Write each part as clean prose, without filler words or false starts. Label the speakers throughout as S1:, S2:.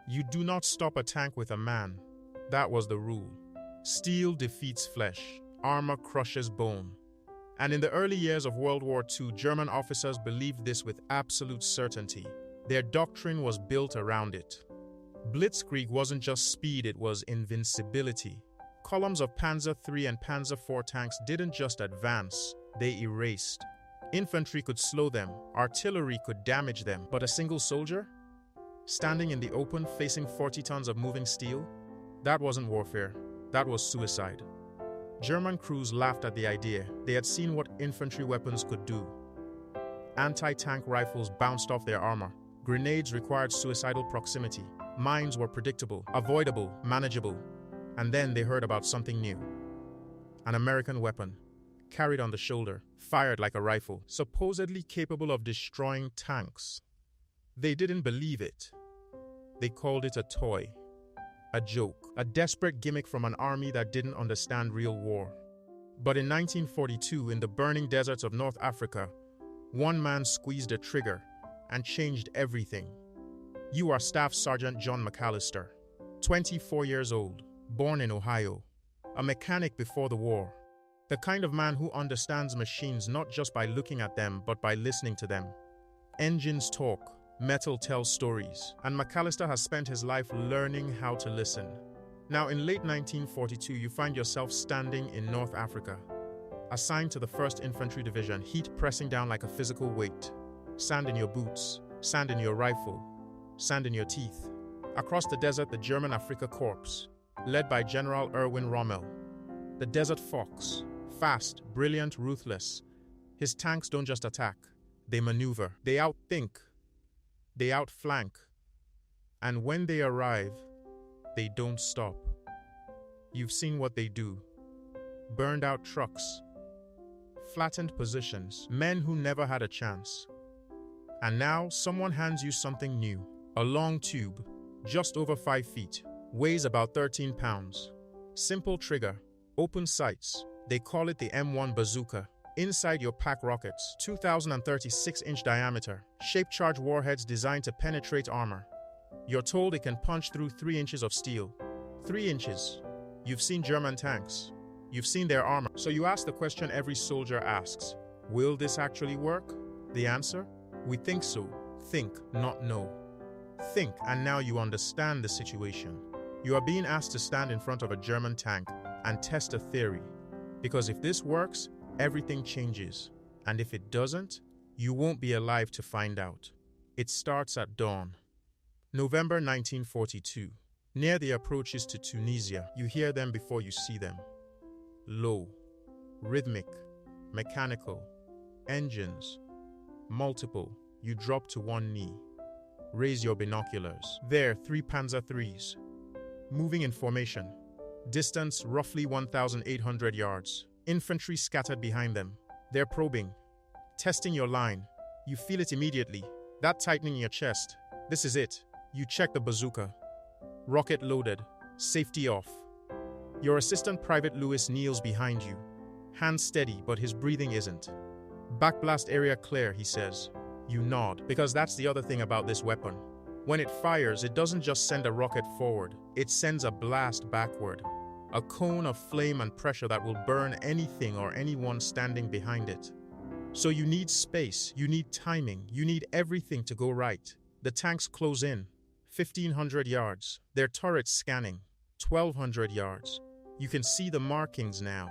S1: You do not stop a tank with a man. That was the rule. Steel defeats flesh, armor crushes bone. And in the early years of World War II, German officers believed this with absolute certainty. Their doctrine was built around it. Blitzkrieg wasn't just speed, it was invincibility. Columns of Panzer III and Panzer IV tanks didn't just advance, they erased. Infantry could slow them, artillery could damage them, but a single soldier? Standing in the open, facing 40 tons of moving steel? That wasn't warfare, that was suicide. German crews laughed at the idea. They had seen what infantry weapons could do. Anti-tank rifles bounced off their armor. Grenades required suicidal proximity. Mines were predictable, avoidable, manageable. And then they heard about something new. An American weapon, carried on the shoulder, fired like a rifle, supposedly capable of destroying tanks. They didn't believe it. They called it a toy, a joke, a desperate gimmick from an army that didn't understand real war. But in 1942, in the burning deserts of North Africa, one man squeezed a trigger and changed everything. You are Staff Sergeant John McAllister, 24 years old, born in Ohio, a mechanic before the war, the kind of man who understands machines not just by looking at them, but by listening to them. Engines talk, metal tells stories, and McAllister has spent his life learning how to listen. Now, in late 1942, you find yourself standing in North Africa, assigned to the 1st Infantry Division, heat pressing down like a physical weight, sand in your boots, sand in your rifle, sand in your teeth. Across the desert, the German Afrika Korps, led by General Erwin Rommel. The Desert Fox, fast, brilliant, ruthless. His tanks don't just attack, they maneuver, they outthink, they outflank. And when they arrive, they don't stop. You've seen what they do. Burned out trucks, flattened positions, men who never had a chance. And now someone hands you something new. A long tube, just over 5 feet, weighs about 13 pounds. Simple trigger, open sights. They call it the M1 Bazooka. Inside your pack rockets, 2,036-inch diameter, shape-charge warheads designed to penetrate armor. You're told it can punch through 3 inches of steel. 3 inches. You've seen German tanks. You've seen their armor. So you ask the question every soldier asks, will this actually work? The answer? We think so. Think, not know. Think, and now you understand the situation. You are being asked to stand in front of a German tank and test a theory. Because if this works, everything changes. And if it doesn't, you won't be alive to find out. It starts at dawn. November 1942. Near the approaches to Tunisia, you hear them before you see them. Low, rhythmic, mechanical, engines, multiple. You drop to one knee. Raise your binoculars. There, 3 Panzer IIIs. Moving in formation. Distance roughly 1,800 yards. Infantry scattered behind them. They're probing. Testing your line. You feel it immediately. That tightening in your chest. This is it. You check the bazooka. Rocket loaded. Safety off. Your assistant Private Lewis kneels behind you. Hands steady, but his breathing isn't. Backblast area clear, he says. You nod, because that's the other thing about this weapon. When it fires, it doesn't just send a rocket forward. It sends a blast backward. A cone of flame and pressure that will burn anything or anyone standing behind it. So you need space, you need timing, you need everything to go right. The tanks close in. 1,500 yards. Their turrets scanning. 1,200 yards. You can see the markings now.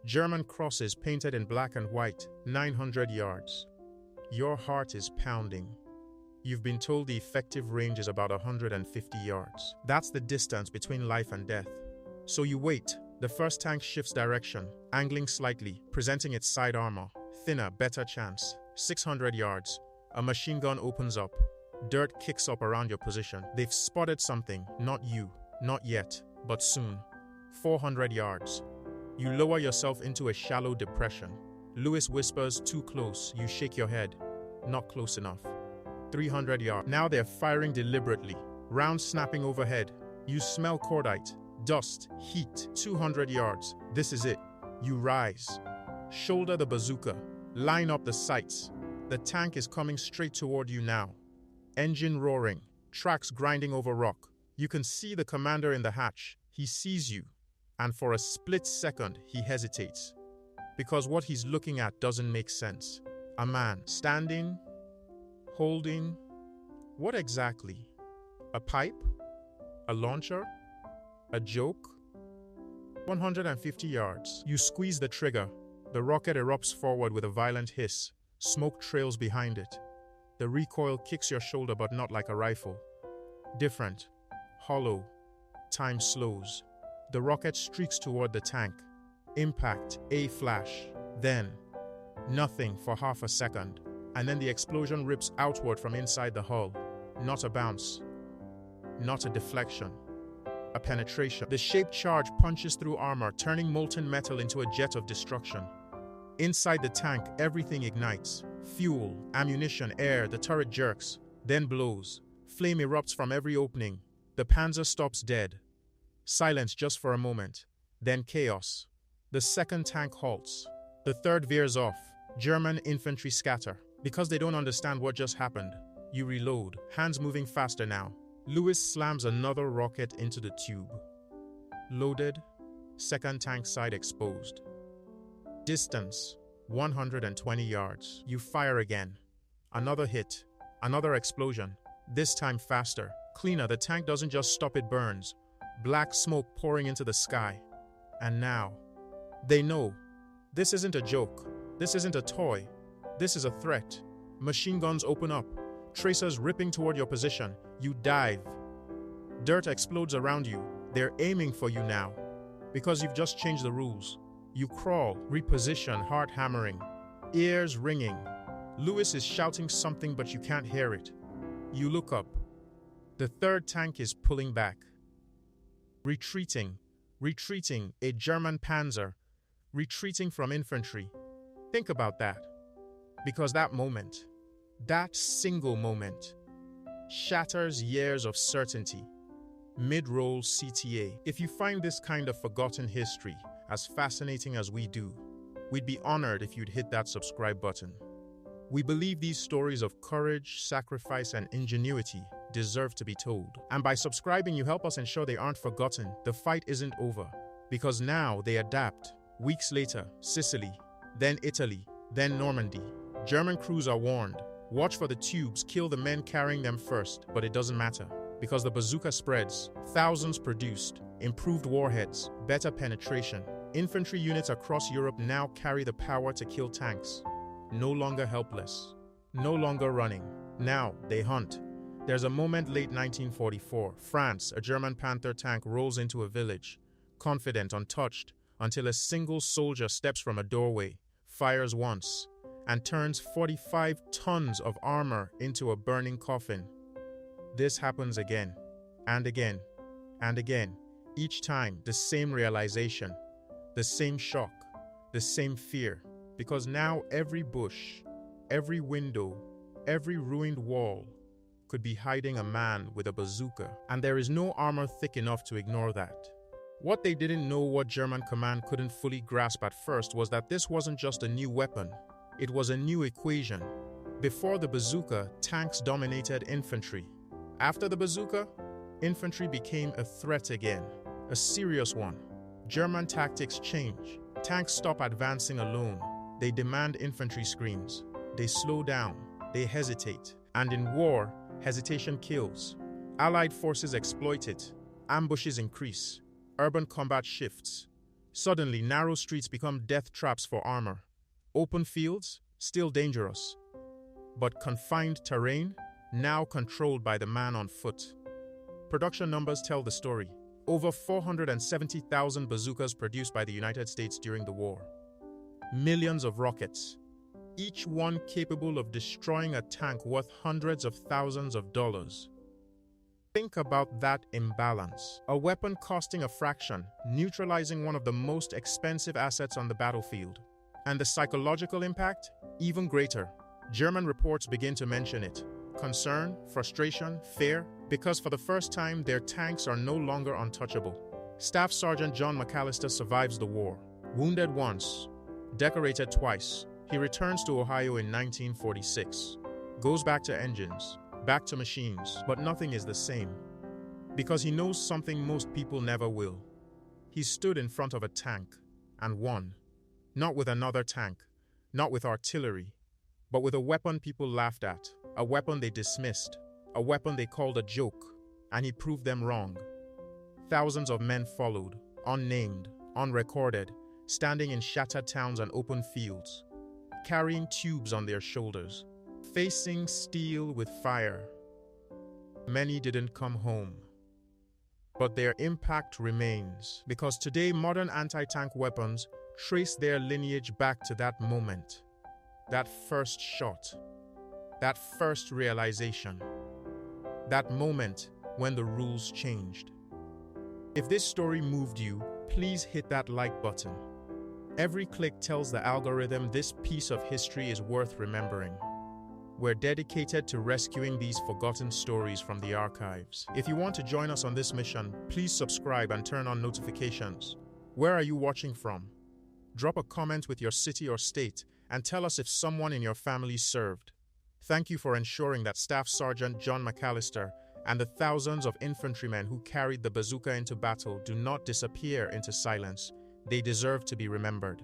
S1: German crosses painted in black and white. 900 yards. Your heart is pounding. You've been told the effective range is about 150 yards. That's the distance between life and death. So you wait. The first tank shifts direction, angling slightly, presenting its side armor. Thinner, better chance. 600 yards. A machine gun opens up. Dirt kicks up around your position. They've spotted something. Not you. Not yet. But soon. 400 yards. You lower yourself into a shallow depression. Lewis whispers, too close. You shake your head. Not close enough. 300 yards. Now they're firing deliberately. Rounds snapping overhead. You smell cordite, dust, heat. 200 yards. This is it. You rise. Shoulder the bazooka. Line up the sights. The tank is coming straight toward you now. Engine roaring. tracks grinding over rock. You can see the commander in the hatch. He sees you, and for a split second, he hesitates. Because what he's looking at doesn't make sense. A man standing, holding, what exactly? A pipe? A launcher? A joke? 150 yards. You squeeze the trigger. The rocket erupts forward with a violent hiss. Smoke trails behind it. The recoil kicks your shoulder, but not like a rifle. Different. Hollow. Time slows. The rocket streaks toward the tank. Impact, a flash. Then, nothing for half a second. And then the explosion rips outward from inside the hull. Not a bounce. Not a deflection. A penetration. The shaped charge punches through armor, turning molten metal into a jet of destruction. Inside the tank, everything ignites. Fuel, ammunition, air, the turret jerks, then blows. Flame erupts from every opening. The Panzer stops dead. Silence just for a moment. Then chaos. The second tank halts. The third veers off. German infantry scatter. Because they don't understand what just happened. You reload, hands moving faster now. Lewis slams another rocket into the tube. Loaded, second tank side exposed. Distance, 120 yards. You fire again. Another hit, another explosion. This time faster, cleaner. The tank doesn't just stop, it burns. Black smoke pouring into the sky. And now, they know. This isn't a joke. This isn't a toy. This is a threat. Machine guns open up. Tracers ripping toward your position. You dive. Dirt explodes around you. They're aiming for you now. Because you've just changed the rules. You crawl, reposition, heart hammering. Ears ringing. Lewis is shouting something, but you can't hear it. You look up. The third tank is pulling back. Retreating. Retreating. A German Panzer. Retreating from infantry. Think about that. Because that moment, that single moment, shatters years of certainty. Mid-roll CTA. If you find this kind of forgotten history as fascinating as we do, we'd be honored if you'd hit that subscribe button. We believe these stories of courage, sacrifice, and ingenuity deserve to be told. And by subscribing, you help us ensure they aren't forgotten. The fight isn't over. Because now they adapt. Weeks later, Sicily, then Italy, then Normandy. German crews are warned. Watch for the tubes, kill the men carrying them first, but it doesn't matter. Because the bazooka spreads, thousands produced, improved warheads, better penetration. Infantry units across Europe now carry the power to kill tanks. No longer helpless, no longer running. Now they hunt. There's a moment late 1944. France, a German Panther tank rolls into a village, confident, untouched, until a single soldier steps from a doorway, fires once, and turns 45 tons of armor into a burning coffin. This happens again, and again, and again. Each time, the same realization, the same shock, the same fear. Because now every bush, every window, every ruined wall could be hiding a man with a bazooka. And there is no armor thick enough to ignore that. What they didn't know, what German command couldn't fully grasp at first, was that this wasn't just a new weapon. It was a new equation. Before the bazooka, tanks dominated infantry. After the bazooka, infantry became a threat again, a serious one. German tactics change. Tanks stop advancing alone. They demand infantry screens. They slow down. They hesitate. And in war, hesitation kills. Allied forces exploit it. Ambushes increase. Urban combat shifts. Suddenly, narrow streets become death traps for armor. Open fields, still dangerous. But confined terrain, now controlled by the man on foot. Production numbers tell the story. Over 470,000 bazookas produced by the United States during the war. Millions of rockets, each one capable of destroying a tank worth hundreds of thousands of dollars. Think about that imbalance. A weapon costing a fraction, neutralizing one of the most expensive assets on the battlefield. And the psychological impact? Even greater. German reports begin to mention it. Concern, frustration, fear, because for the first time their tanks are no longer untouchable. Staff Sergeant John McAllister survives the war. Wounded once, decorated twice. He returns to Ohio in 1946. Goes back to engines. back to machines. But nothing is the same, because he knows something most people never will. He stood in front of a tank and won. Not with another tank, not with artillery, but with a weapon people laughed at, a weapon they dismissed, a weapon they called a joke, and he proved them wrong. Thousands of men followed, unnamed, unrecorded, standing in shattered towns and open fields, carrying tubes on their shoulders, facing steel with fire. Many didn't come home, but their impact remains, because today modern anti-tank weapons trace their lineage back to that moment, that first shot, that first realization, that moment when the rules changed. If this story moved you, please hit that like button. Every click tells the algorithm this piece of history is worth remembering. We're dedicated to rescuing these forgotten stories from the archives. If you want to join us on this mission, please subscribe and turn on notifications. Where are you watching from? Drop a comment with your city or state and tell us if someone in your family served. Thank you for ensuring that Staff Sergeant John McAllister and the thousands of infantrymen who carried the bazooka into battle do not disappear into silence. They deserve to be remembered.